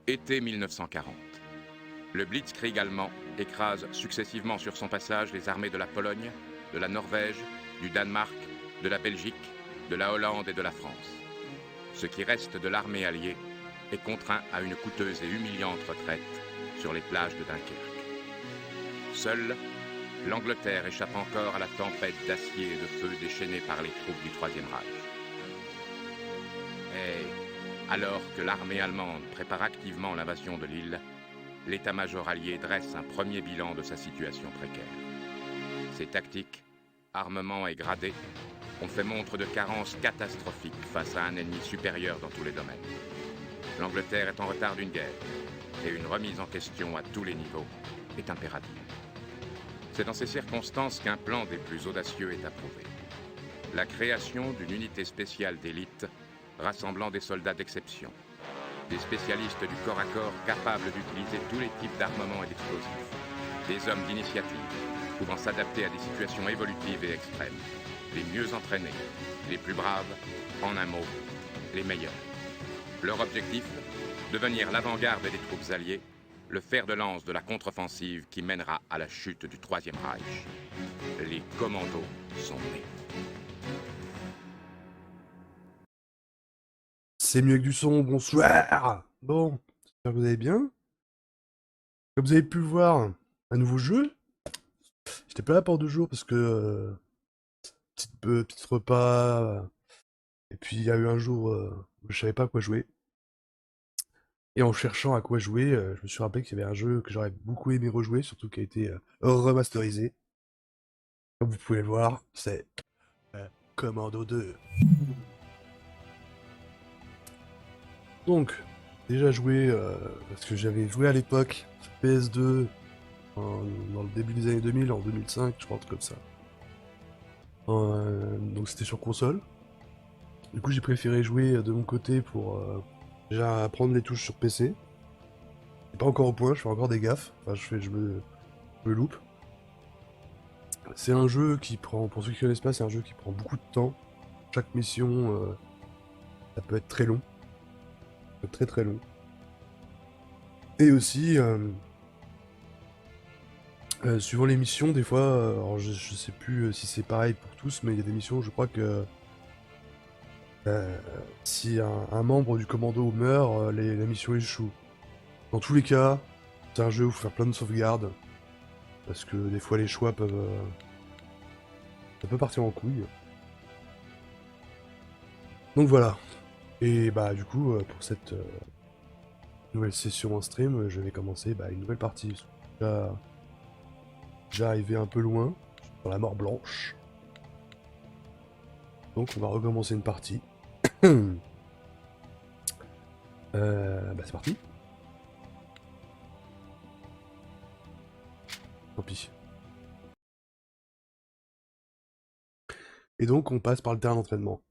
Été 1940. Le Blitzkrieg allemand écrase successivement sur son passage les armées de la Pologne, de la Norvège, du Danemark, de la Belgique, de la Hollande et de la France. Ce qui reste de l'armée alliée est contraint à une coûteuse et humiliante retraite sur les plages de Dunkerque. Seule, l'Angleterre échappe encore à la tempête d'acier et de feu déchaînée par les troupes du Troisième Reich. Et alors que l'armée allemande prépare activement l'invasion de l'île, l'état-major allié dresse un premier bilan de sa situation précaire. Ses tactiques, armements et gradés ont fait montre de carences catastrophiques face à un ennemi supérieur dans tous les domaines. L'Angleterre est en retard d'une guerre et une remise en question à tous les niveaux est impérative. C'est dans ces circonstances qu'un plan des plus audacieux est approuvé. La création d'une unité spéciale d'élite rassemblant des soldats d'exception, des spécialistes du corps à corps capables d'utiliser tous les types d'armements et d'explosifs, des hommes d'initiative pouvant s'adapter à des situations évolutives et extrêmes, les mieux entraînés, les plus braves, en un mot, les meilleurs. Leur objectif, devenir l'avant-garde des troupes alliées, le fer de lance de la contre-offensive qui mènera à la chute du Troisième Reich. Les commandos sont nés. C'est mieux que du son, bonsoir. Bon, j'espère que vous allez bien. Comme vous avez pu le voir, un nouveau jeu. J'étais pas là pour 2 jours parce que petit repas. Et puis il y a eu un jour où je savais pas à quoi jouer. Et en cherchant à quoi jouer, je me suis rappelé qu'il y avait un jeu que j'aurais beaucoup aimé rejouer, surtout qui a été remasterisé. Comme vous pouvez le voir, c'est Commando 2. Donc, déjà joué, parce que j'avais joué à l'époque sur PS2 dans le début des années 2000, en 2005, je crois, un truc comme ça. Donc c'était sur console. Du coup, j'ai préféré jouer de mon côté pour déjà apprendre les touches sur PC. C'est pas encore au point, je fais encore des gaffes. Enfin, je me loupe. C'est un jeu qui prend, pour ceux qui connaissent pas, c'est un jeu qui prend beaucoup de temps. Chaque mission, ça peut être très long. Ça peut être très très long. Et aussi, suivant les missions, des fois, alors je sais plus si c'est pareil pour tous, mais il y a des missions, je crois que si un membre du commando meurt, la mission échoue. Dans tous les cas, c'est un jeu où il faut faire plein de sauvegardes, parce que des fois les choix peuvent... ça peut partir en couille. Donc voilà. Et bah du coup, pour cette nouvelle session en stream, je vais commencer une nouvelle partie. Déjà arrivé un peu loin, dans la mort blanche. Donc on va recommencer une partie. C'est parti. Tant pis. Et donc on passe par le terrain d'entraînement.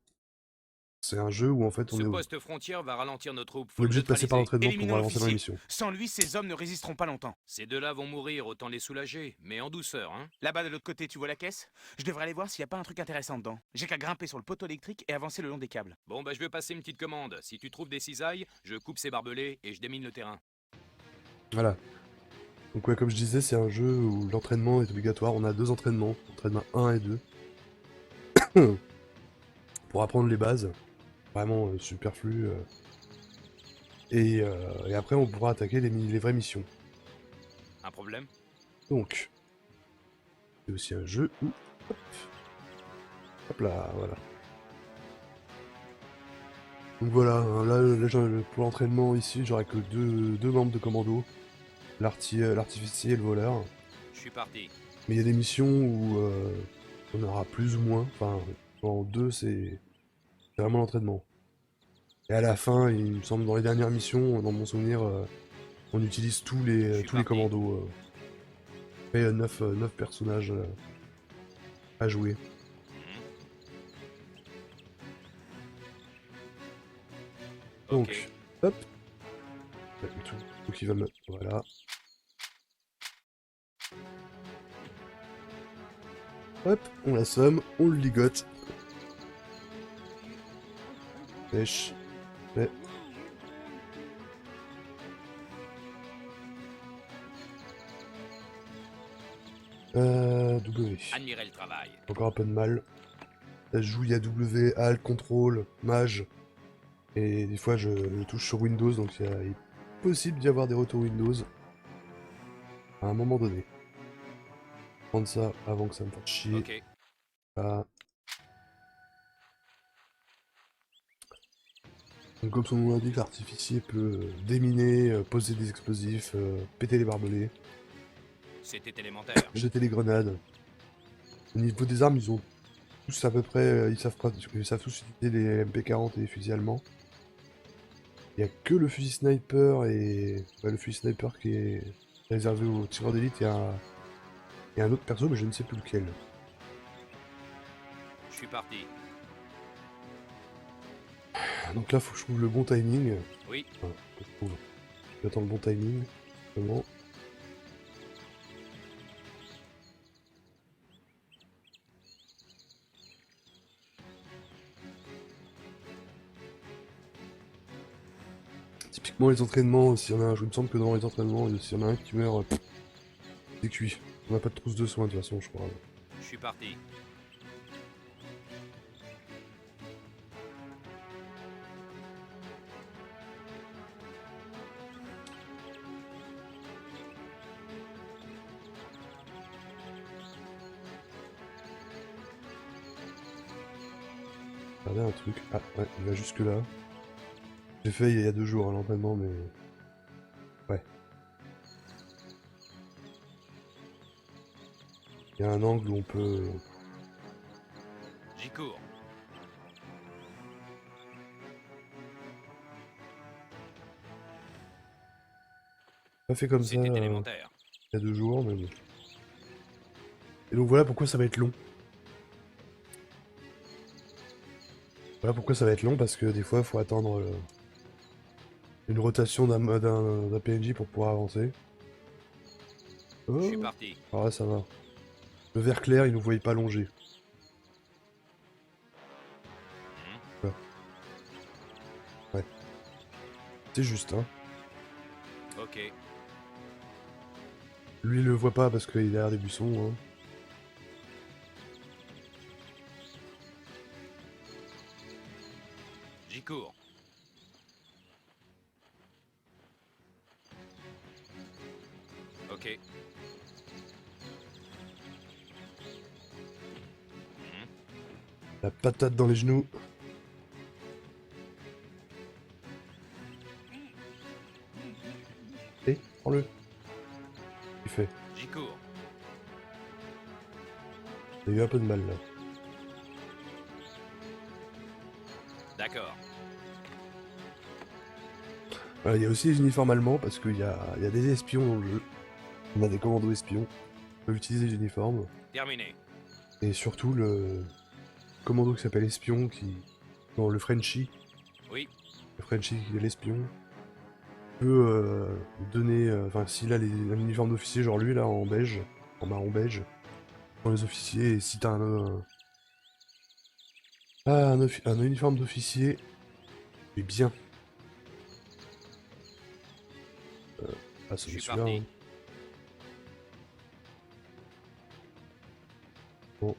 C'est un jeu où en fait on Ce est poste frontière va ralentir nos troupes. on est Faut le obligé de passer par neutraliser. l'entraînement pour Éliminons avancer dans la l'officier. mission. Sans lui, ces hommes ne résisteront pas longtemps. Ces deux-là vont mourir, autant les soulager, mais en douceur, hein. Là-bas de l'autre côté, tu vois la caisse? Je devrais aller voir s'il n'y a pas un truc intéressant dedans. J'ai qu'à grimper sur le poteau électrique et avancer le long des câbles. Bon, bah je vais passer une petite commande. Si tu trouves des cisailles, je coupe ces barbelés et je démine le terrain. Voilà. Donc ouais, comme je disais, c'est un jeu où l'entraînement est obligatoire. On a 2 entraînements, entraînement 1 et 2. Pour apprendre les bases. Vraiment superflu. Et après on pourra attaquer les vraies missions. Un problème? Donc, c'est aussi un jeu où... Hop là, voilà. Donc voilà, hein, là, pour l'entraînement ici, j'aurai que deux membres de commando. L'artificier et le voleur. Je suis parti. Mais il y a des missions où on aura plus ou moins. Enfin, en 2, c'est vraiment l'entraînement. Et à la fin, il me semble, dans les dernières missions, dans mon souvenir, on utilise tous les commandos. Et 9 personnages à jouer. Donc, Ok. hop. Tout qui va me... Voilà. Hop, on l'assomme, on le ligote. Pêche. Fait. W. Admirez le travail. Encore un peu de mal. Ça se joue, il y a W, Alt, Contrôle, Mage. Et des fois, je touche sur Windows, donc il est possible d'y avoir des retours Windows. À un moment donné. Prendre ça avant que ça me fasse chier. Ok. Voilà. Donc comme son nom l'indique, l'artificier peut déminer, poser des explosifs, péter les barbelés, C'était élémentaire. jeter les grenades. Au niveau des armes, ils ont tous à peu près, ils savent tous utiliser les MP40 et les fusils allemands. Il n'y a que le fusil sniper et le fusil sniper qui est réservé aux tireurs d'élite et un autre perso, mais je ne sais plus lequel. Je suis parti. Donc là, faut que je trouve le bon timing. Oui. Voilà, que je trouve. J'attends le bon timing. Comment? Typiquement les entraînements, s'il y en a un, je me semble que dans les entraînements, s'il y en a un qui meurt, c'est cuit. On n'a pas de trousse de soins de toute façon, je crois. Je suis parti. Regardez un truc. Ah ouais, il va jusque là. J'ai fait il y a 2 jours à l'entraînement, mais... Ouais. Il y a un angle où on peut... J'y cours. Pas fait comme ça C'était il élémentaire. y a 2 jours, mais bon. Et donc voilà pourquoi ça va être long. Voilà pourquoi ça va être long, parce que des fois, il faut attendre une rotation d'un PNJ pour pouvoir avancer. Je suis Oh, parti. alors là, ça va. Le vert clair, il nous voyait pas longer. Voilà. Ouais. C'est juste, hein. Ok. Lui, il le voit pas parce qu'il est derrière des buissons, hein. J'y cours. Ok. La patate dans les genoux. Et prends-le. Il fait. J'y cours. Il a eu un peu de mal là. D'accord. Voilà, il y a aussi les uniformes allemands parce qu'il y a des espions dans le jeu. On a des commandos espions. On peut utiliser les uniformes. Terminé. Et surtout le commando qui s'appelle Espion qui. Non, le Frenchie. Oui. Le Frenchie qui est l'espion. Peut donner. Enfin, s'il a un uniforme d'officier, genre lui là en beige, en marron beige, pour les officiers, et si t'as un uniforme d'officier, c'est bien. Ah, c'est Je suis celui-là. parti. Hein. Bon.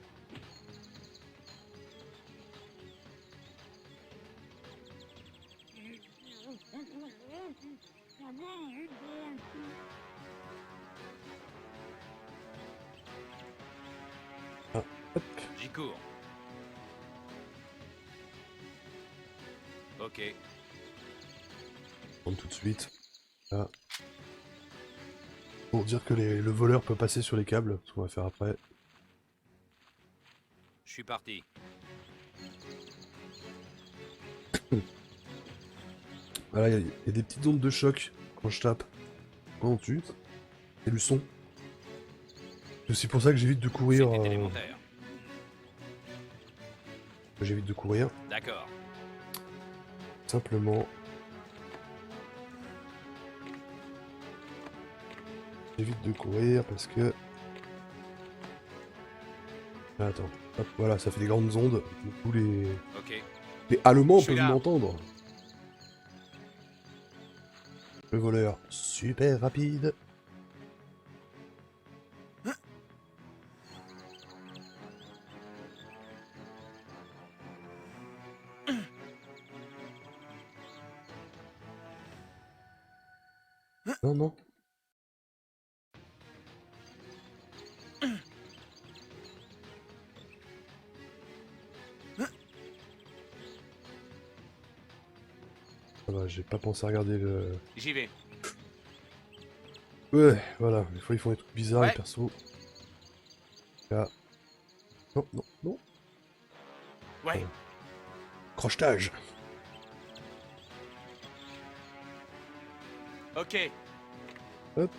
Ah, hop. J'y cours. Ok. On tout de suite. Là. Pour dire que le voleur peut passer sur les câbles, ce qu'on va faire après. Je suis parti. Voilà, il y a des petites ondes de choc quand je tape. Quand on tue. Et le son. C'est aussi pour ça que j'évite de courir. C'était élémentaire. J'évite de courir. D'accord. Simplement. J'évite de courir parce que... Ah, attends. Hop, voilà, ça fait des grandes ondes. Du coup, Ok. les Allemands Je suis peuvent là. m'entendre. Le voleur, super rapide. Non, non. Ça va, j'ai pas pensé à regarder le... J'y vais. Ouais, voilà, des fois ils font des trucs bizarres, les Ouais. persos. Là. Non, non, non. Ouais. Crochetage. Ok. Hop.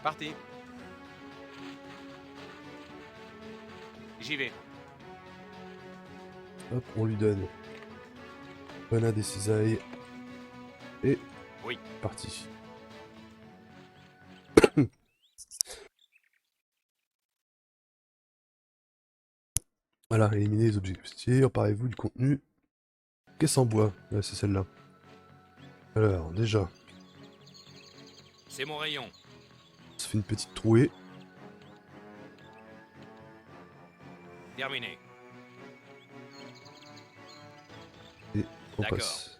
Parti. J'y vais. Hop, on lui donne. Grenade et cisaille. Et... Oui. Parti. Voilà, éliminer les objets crustiers, emparez-vous du contenu. Caisse en bois, ouais, c'est celle-là. Alors, déjà, C'est mon rayon. on se fait une petite trouée. Terminé. Et on D'accord. passe.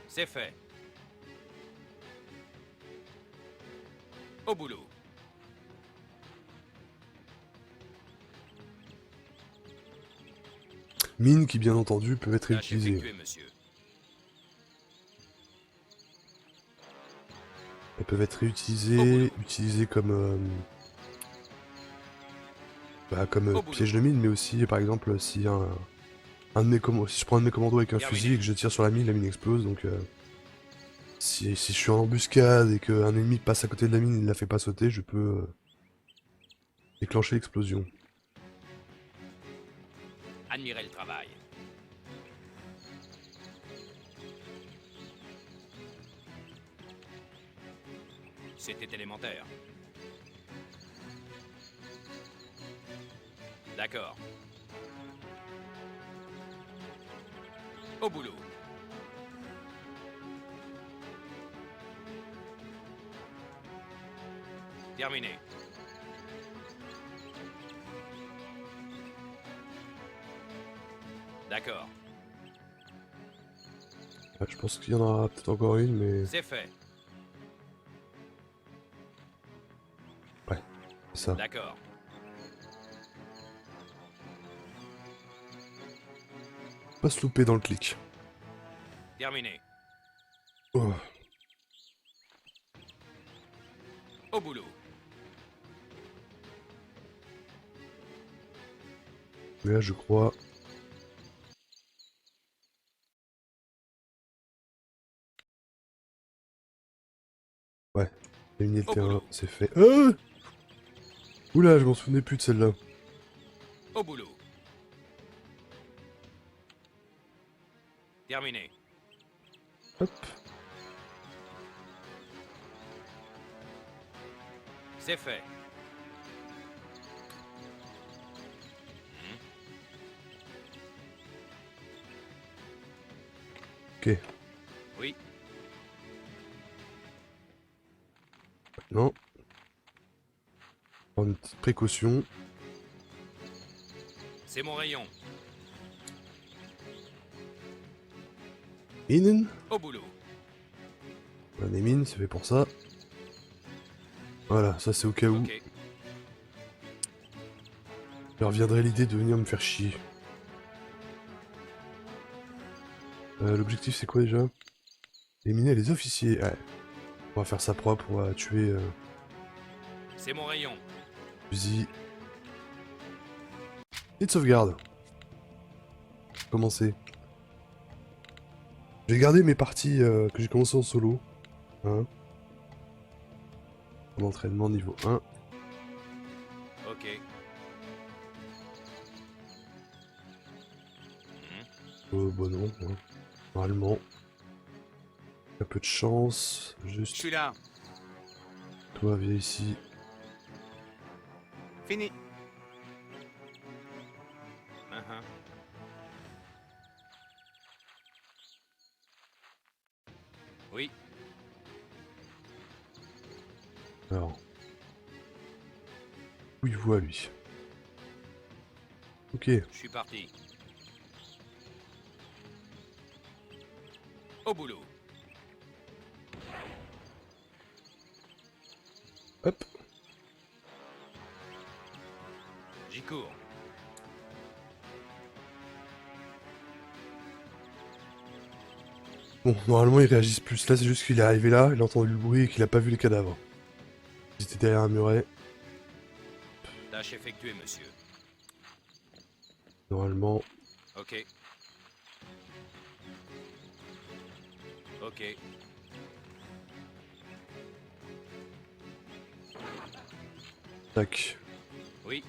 C'est fait. Au boulot. Mines qui, bien entendu, peuvent être Tâche réutilisées. effectuée, monsieur. Elles peuvent être Au réutilisées, boulot. utilisées comme, Au boulot. piège de mine, mais aussi, par exemple, si un de mes si je prends un de mes commandos avec un Terminé. fusil et que je tire sur la mine explose, donc si je suis en embuscade et qu'un ennemi passe à côté de la mine et ne la fait pas sauter, je peux déclencher l'explosion. Admirez le travail. C'était élémentaire. D'accord. Au boulot. Terminé. D'accord. Ah, je pense qu'il y en aura peut-être encore une, mais C'est fait. c'est ça. D'accord. Pas se louper dans le clic. Terminé. Oh. Au boulot. Mais là, je crois... Ouais, éliminer le Au terrain, boulot. c'est fait. Ah, oula, je m'en souvenais plus de celle-là. Au boulot. Terminé. Hop. C'est fait. Ok. Oui. Non. Prendre une petite précaution. C'est mon rayon. Mine. Au boulot. On a des mines, c'est fait pour ça. Voilà, ça c'est au cas où. Ok. Il reviendrait l'idée de venir me faire chier. L'objectif c'est quoi déjà? Éliminer les officiers. Ouais. On va faire ça propre, on va tuer C'est mon rayon. fusil. Et de sauvegarde. Commencer. J'ai gardé mes parties que j'ai commencé en solo. Hein. En entraînement niveau 1. Ok. Bah non, ouais. Normalement. Un peu de chance. Je Juste, suis là. toi, viens ici. Fini. Oui, Alors. Où il voit, lui. Ok. je suis parti. Au boulot. Hop. J'y cours. Bon, normalement, ils réagissent plus. Là, c'est juste qu'il est arrivé là, il a entendu le bruit et qu'il a pas vu les cadavres. Ils étaient derrière un muret. Tâche effectuée, monsieur. Normalement. Ok. Ok. Tac. Oui.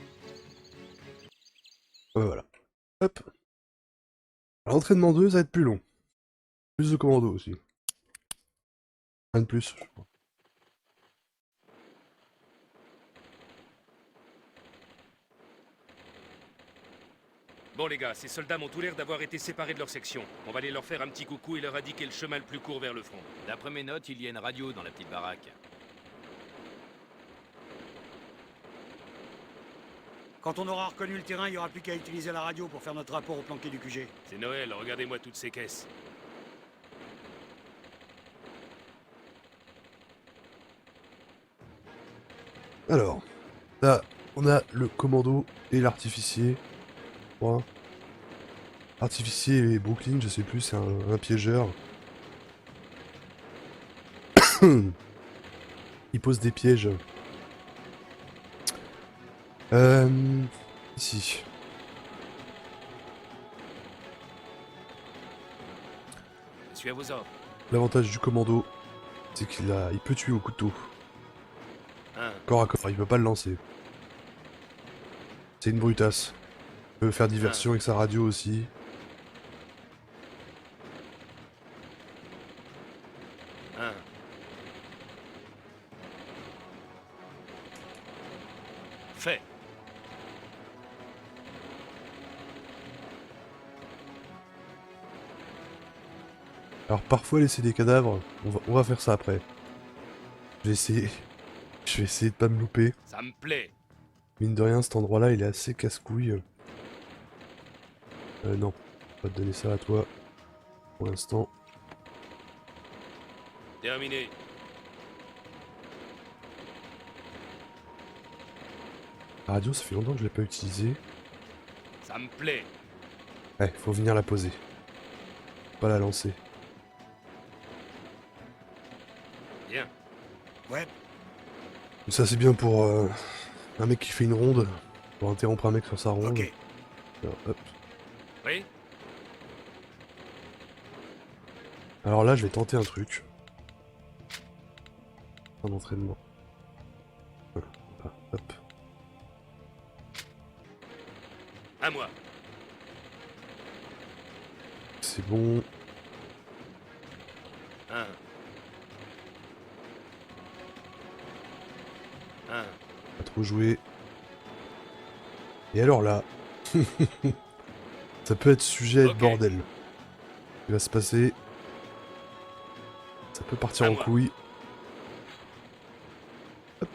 Ouais, voilà. Hop. L'entraînement 2, ça va être plus long. Plus de commando aussi. Un de plus, je crois. Bon les gars, ces soldats m'ont tout l'air d'avoir été séparés de leur section. On va aller leur faire un petit coucou et leur indiquer le chemin le plus court vers le front. D'après mes notes, il y a une radio dans la petite baraque. Quand on aura reconnu le terrain, il n'y aura plus qu'à utiliser la radio pour faire notre rapport au planqué du QG. C'est Noël, regardez-moi toutes ces caisses. Alors. Là, on a le commando et l'artificier. Bon. Artificier et Brooklyn, je sais plus, c'est un piégeur. Il pose des pièges. Ici. Je suis à vos ordres. L'avantage du commando, c'est il peut tuer au couteau. Un, Corps à corps, il peut pas le lancer. C'est une brutasse. Il peut faire diversion avec sa radio aussi. un. Fait. Alors parfois laisser des cadavres, on va faire ça après. Je vais essayer. Je vais essayer de pas me louper. Ça me plaît. Mine de rien, cet endroit-là, il est assez casse-couille. Non. On va te donner ça à toi. Pour l'instant. Terminé. La radio, ça fait longtemps que je l'ai pas utilisée. Ça me plaît. Ouais, faut venir la poser. Faut pas la lancer. Bien. Ouais, Ça, c'est bien pour un mec qui fait une ronde. Pour interrompre un mec sur sa ronde. ok. Alors, hop. Oui. Alors là, je vais tenter un truc. Un entraînement. Ah, hop. À moi. C'est bon. Un. Un. Pas trop joué. Et alors là, ça peut être sujet à être Ok. bordel. Ce qui va se passer, ça peut partir À en moi. couille. Hop.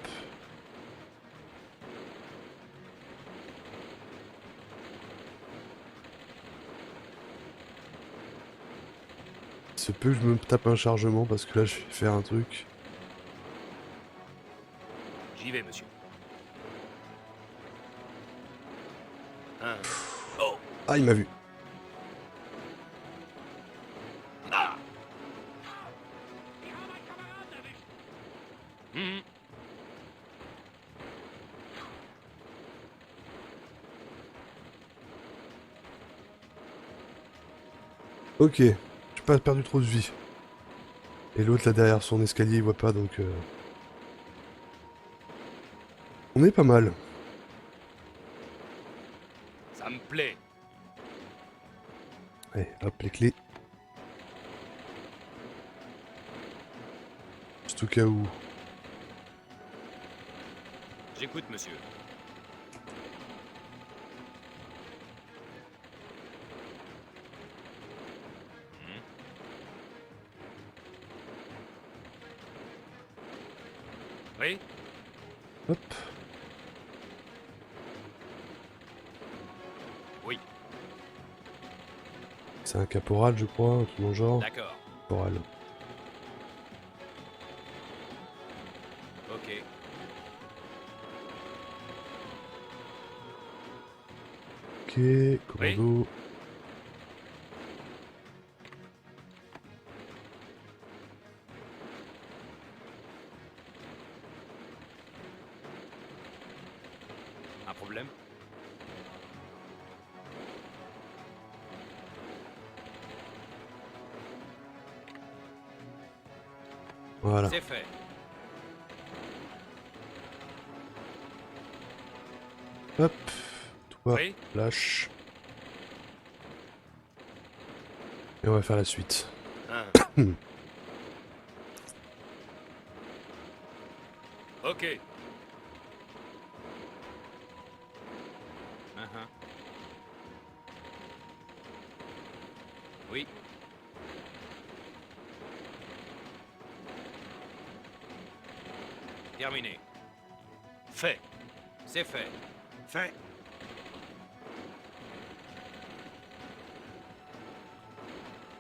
Il se peut que je me tape un chargement parce que là je vais faire un truc. J'y vais, monsieur. Un. Oh. Ah, il m'a vu. Ah. Mhm. Ok, j'ai pas perdu trop de vie. Et l'autre là derrière son escalier il voit pas donc... On est pas mal. Ça me plaît. Allez, hop, les clés. Juste au cas où. J'écoute, monsieur. Oui? Hop. Oui. C'est un caporal, je crois, un truc dans le genre. D'accord. Caporal. Ok. Ok, commando. Un problème? Voilà. C'est fait. Hop. Toi, Oui? lâche. Et on va faire la suite. Ok. Uh-huh. Oui. Terminé. Fait. C'est fait. Fait.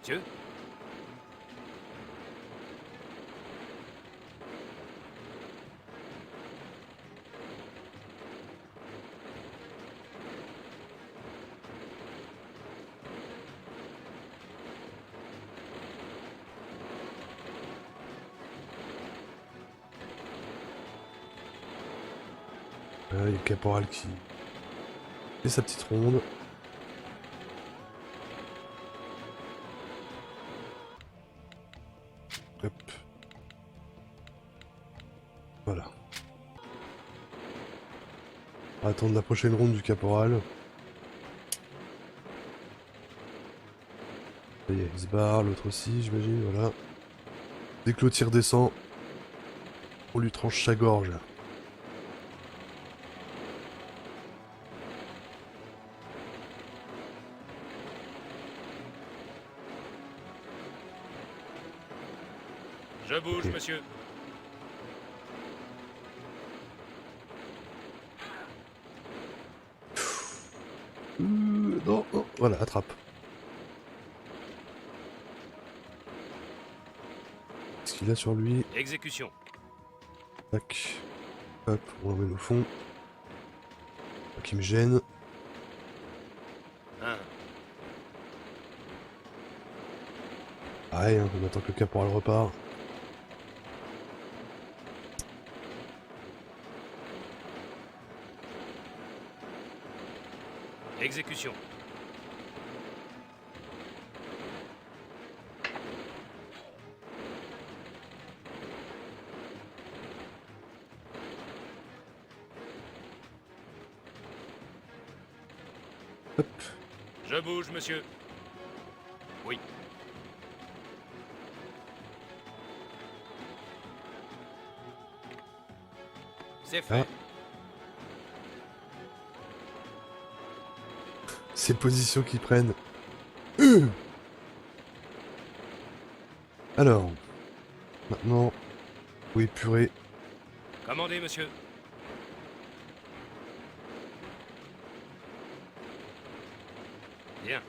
Monsieur? Il y a le caporal qui fait sa petite ronde. Hop. Voilà. On va attendre la prochaine ronde du caporal. Ça y est, il se barre, l'autre aussi, j'imagine, voilà. Dès que le tir descend, on lui tranche sa gorge. Je bouge, Ok. monsieur. Non, non, voilà, attrape. Qu'est-ce qu'il a sur lui? Exécution. Tac. Hop, on l'emmène au fond. Pas qu'il me gêne. Pareil, hein, on attend que le caporal repart. Exécution. Hop. Je bouge, monsieur. Oui. C'est fait. Ah. Ces positions qu'ils prennent. Alors. Maintenant. Faut épurer. Commandez, monsieur. Bien.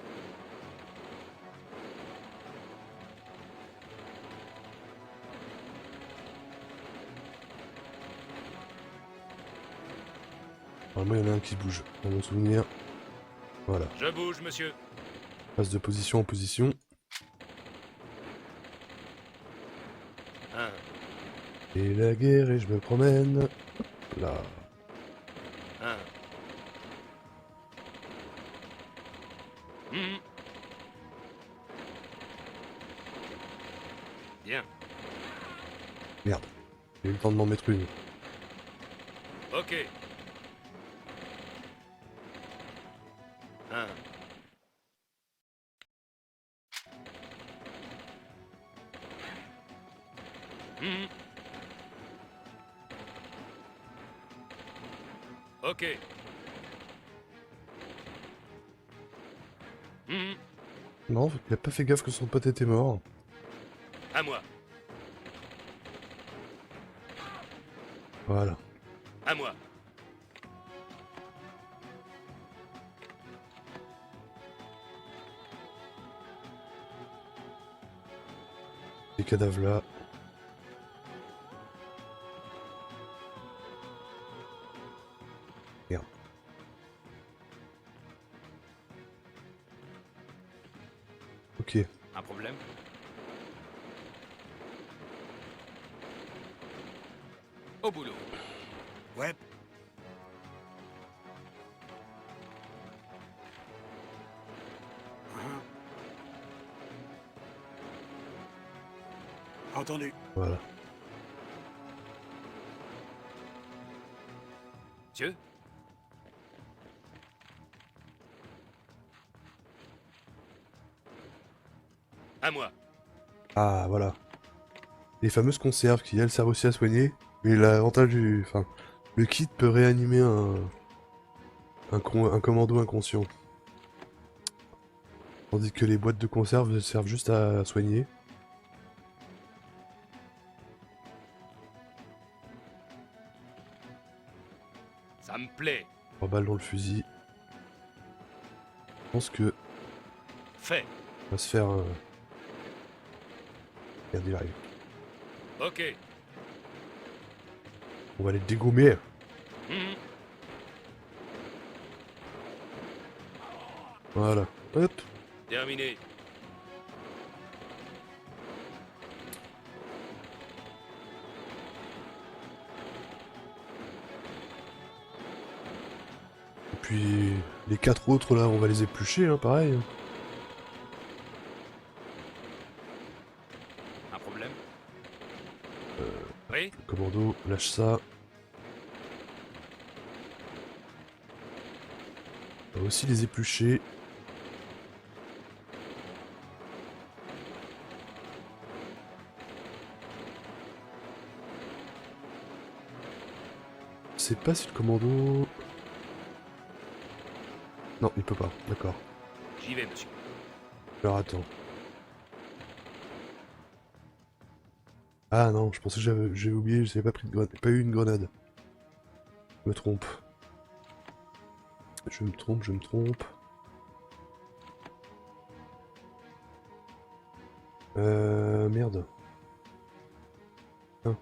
Normalement, il y en a un qui bouge. Dans mon souvenir. Voilà. Je bouge, monsieur. Passe de position en position. Et la guerre, et je me promène. Hop là. Mhm. Bien. Merde. J'ai eu le temps de m'en mettre une. Ok. Mhm. Ok. Mhm. Non, il a pas fait gaffe que son pote était mort. À moi. Voilà. À moi. Les cadavres là. Merde. Ok. Un problème? Au boulot. Ouais. Hein. Entendu. Voilà. Monsieur? À moi. Ah, voilà. Les fameuses conserves qui, elles, servent aussi à soigner. Et l'avantage du... Enfin, le kit peut réanimer un commando inconscient. Tandis que les boîtes de conserve servent juste à soigner. Ça me plaît. 3 balles dans le fusil. Je pense que Fait. on va se faire... Regardez, il arrive. Ok. On va les dégommer. Mhm. Voilà. Hop. Terminé. Et puis les 4 autres là, on va les éplucher, hein, pareil. Un problème? Oui. Le commando, lâche ça. On va aussi les éplucher. Je sais pas si le commando... Non, il peut pas, d'accord. J'y vais, monsieur. Alors attends. Ah non, je pensais que j'avais oublié, j'avais pas pris de grenade, pas eu une grenade. Je me trompe. Je me trompe, je me trompe. Merde. Hein.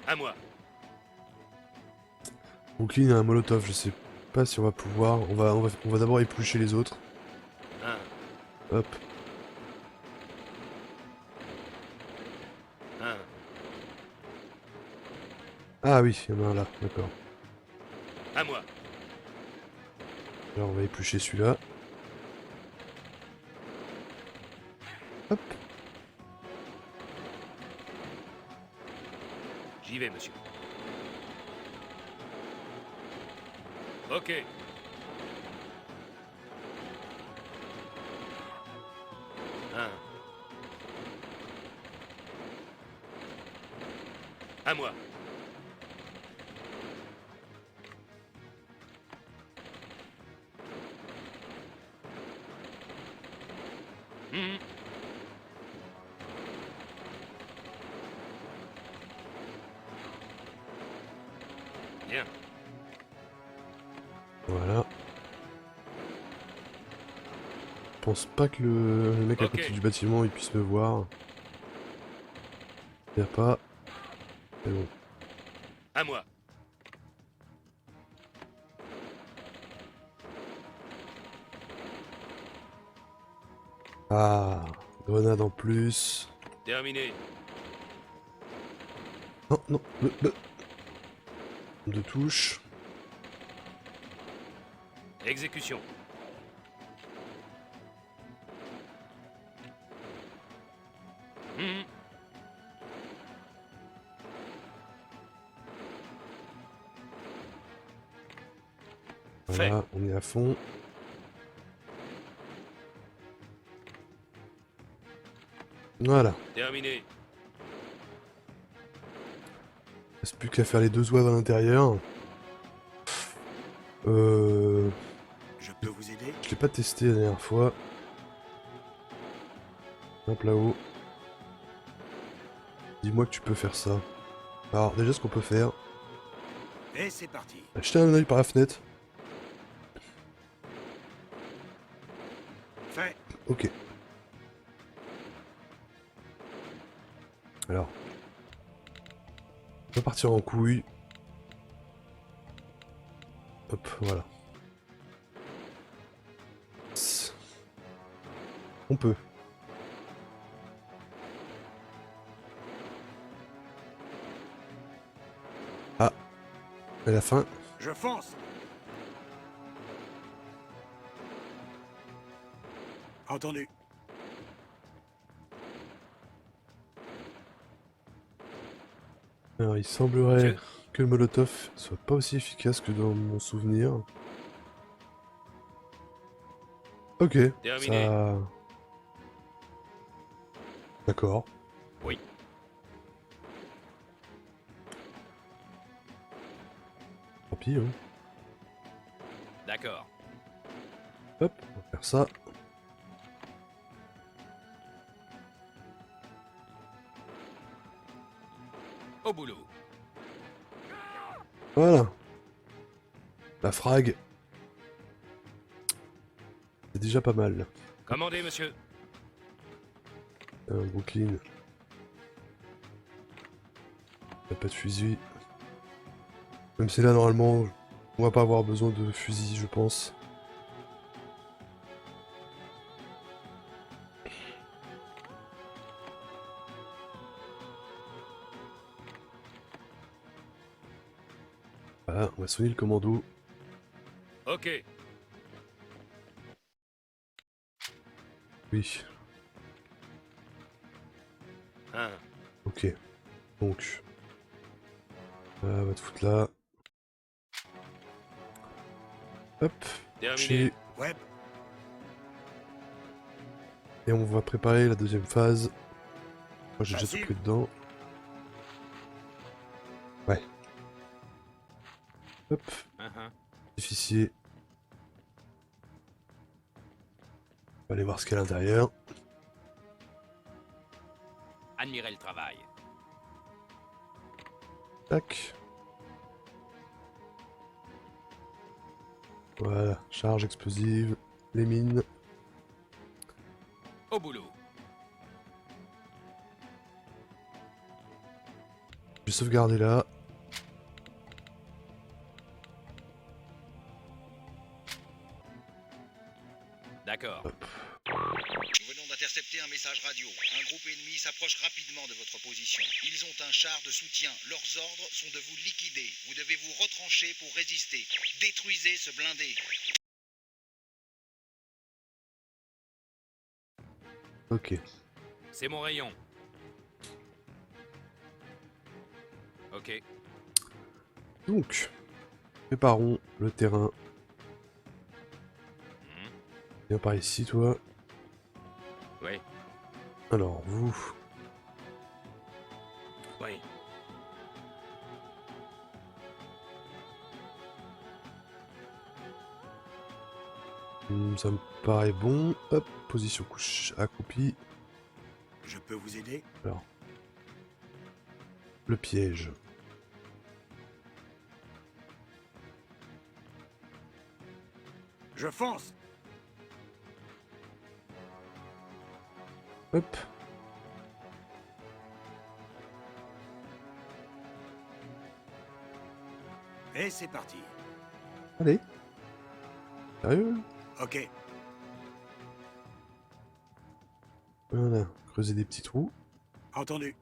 À moi. Brooklyn a un molotov, je sais pas si on va pouvoir. On va d'abord éplucher les autres. Un. Hop. Un. Ah oui, il y en a un là, d'accord. À moi. Alors on va éplucher celui-là. Hop. J'y vais, monsieur. Ok. Un. À moi. Mhm. Bien. Voilà. Je pense pas que le mec à Ok. côté du bâtiment il puisse me voir. Y a pas. C'est bon. À moi. Ah, grenade en plus. Terminé. Non, non, de touche. Exécution. Mhm. Fait. Voilà, on est à fond. Voilà. Terminé. Il reste plus qu'à faire les 2 zouaves à l'intérieur. Je peux vous aider? Je l'ai pas testé la dernière fois. Hop là-haut. Dis-moi que tu peux faire ça. Alors déjà ce qu'on peut faire, Et c'est parti. jeter un œil par la fenêtre. Fait. Ok. Alors. On va partir en couille. Hop, voilà. On peut. Ah. À la fin. Je fonce. Entendu. Alors il semblerait Monsieur que le molotov soit pas aussi efficace que dans mon souvenir. Ok, Terminé. ça... D'accord. Oui. Tant pis, hein. D'accord. Hop, on va faire ça. Au boulot. Voilà. La frag. C'est déjà pas mal. Commandez, monsieur. Brooklyn. Y'a pas de fusil. Même si là, normalement, on va pas avoir besoin de fusil, je pense. Voilà, on va sonner le commando. Ok. Oui, Hein. ok. Donc, on va te foutre là. Hop, Terminé. chez... Ouais. Et on va préparer la deuxième phase. Moi j'ai déjà tout Facile. pris dedans. Ouais. Hop, officier. On va aller voir ce qu'il y a à l'intérieur. Admirez le travail. Tac. Voilà, charge explosive, les mines. Au boulot. Je vais sauvegarder là. D'accord. Nous venons d'intercepter un message radio. Un groupe ennemi s'approche rapidement de votre position. Ils ont un char de soutien. Leurs ordres sont de vous liquider. Vous devez vous retrancher pour résister. Détruisez ce blindé. Ok. C'est mon rayon. Ok. Donc, préparons le terrain. Viens par ici, toi. Oui. Alors, vous. Oui. Ça me paraît bon. Hop, position couche accroupie. Je peux vous aider? Alors, le piège. Je fonce. Hop. Et c'est parti. Allez. Sérieux? Ok. Voilà, creuser des petits trous. Entendu.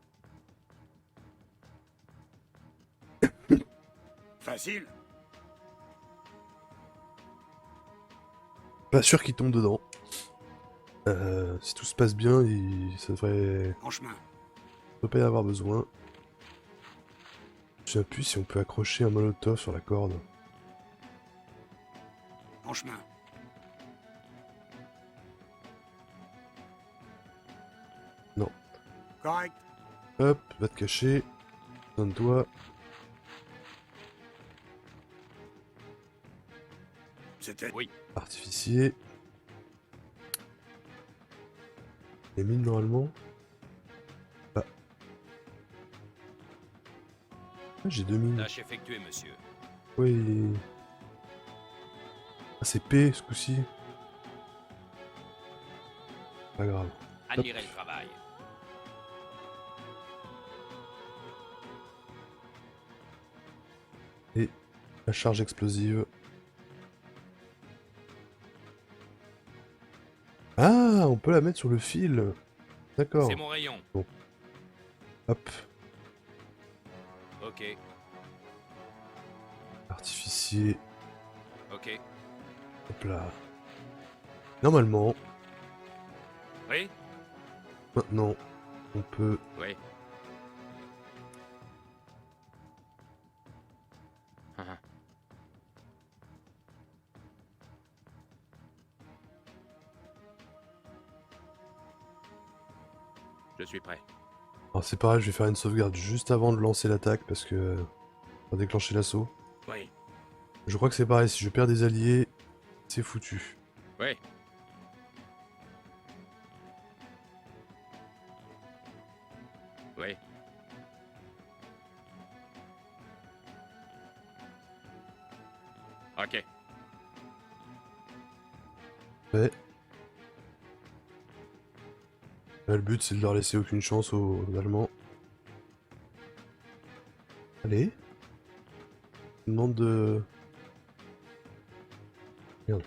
Facile. Pas sûr qu'il tombe dedans. Si tout se passe bien, ça devrait En chemin. pas y avoir besoin. Je sais plus si on peut accrocher un molotov sur la corde. En chemin. Non. Correct. Hop, va te cacher. Donne-toi. C'était... Oui. Artificier. Les mines normalement. Ah. Ah, j'ai 2 mines. Tâche effectuée, monsieur. Oui. Ah, c'est P ce coup-ci. Pas grave. Admirez le travail. Et la charge explosive. Ah, on peut la mettre sur le fil. D'accord. C'est mon rayon. Hop. Ok, Artificier. ok. Hop là. Normalement, Oui. maintenant, on peut... Oui. Ah, Je suis prêt. Alors c'est pareil, je vais faire une sauvegarde juste avant de lancer l'attaque parce que... On va déclencher l'assaut. Oui. Je crois que c'est pareil, si je perds des alliés, c'est foutu. Oui. Oui. Ok. Ouais. Là, le but c'est de leur laisser aucune chance aux Allemands. Allez. Je demande de... Merde.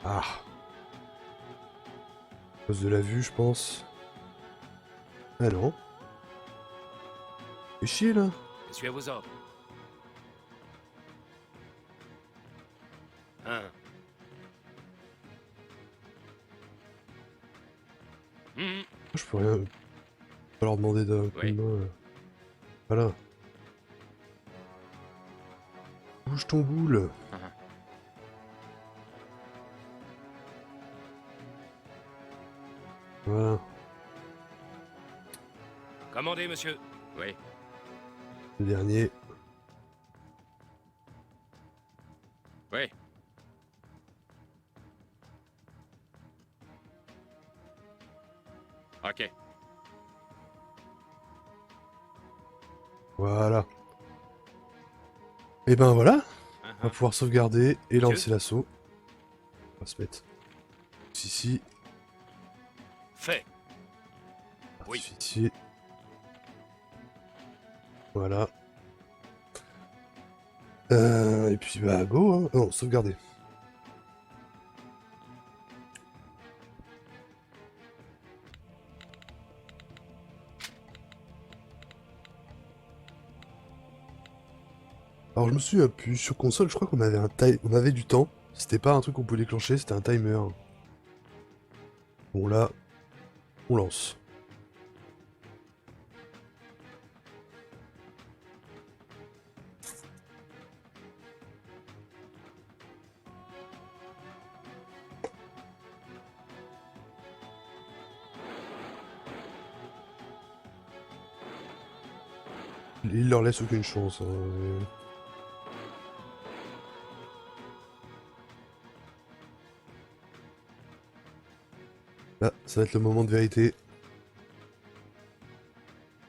Ah. À cause de la vue, je pense. Ah non. Fais chier là. Je suis à vos ordres. Hein. Mhm. Je peux rien... Pas leur demander d'un coup de Oui. main. Voilà. Bouge ton boule. Ah, Voilà. Commandez, monsieur. Oui. Le dernier. Oui. Ok. Voilà. Et ben voilà. Ah, On va pouvoir sauvegarder et Monsieur lancer l'assaut. On va se mettre ici. Fait. Oui. Artificier. Voilà. Et puis bah go hein. Non, sauvegarder. Alors je me souviens plus, sur console je crois qu'on avait on avait du temps. C'était pas un truc qu'on pouvait déclencher, c'était un timer. Bon là, on lance. Il leur laisse aucune chance. Hein. Là, ça va être le moment de vérité.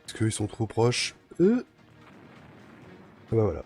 Parce qu'ils sont trop proches. Ah bah voilà.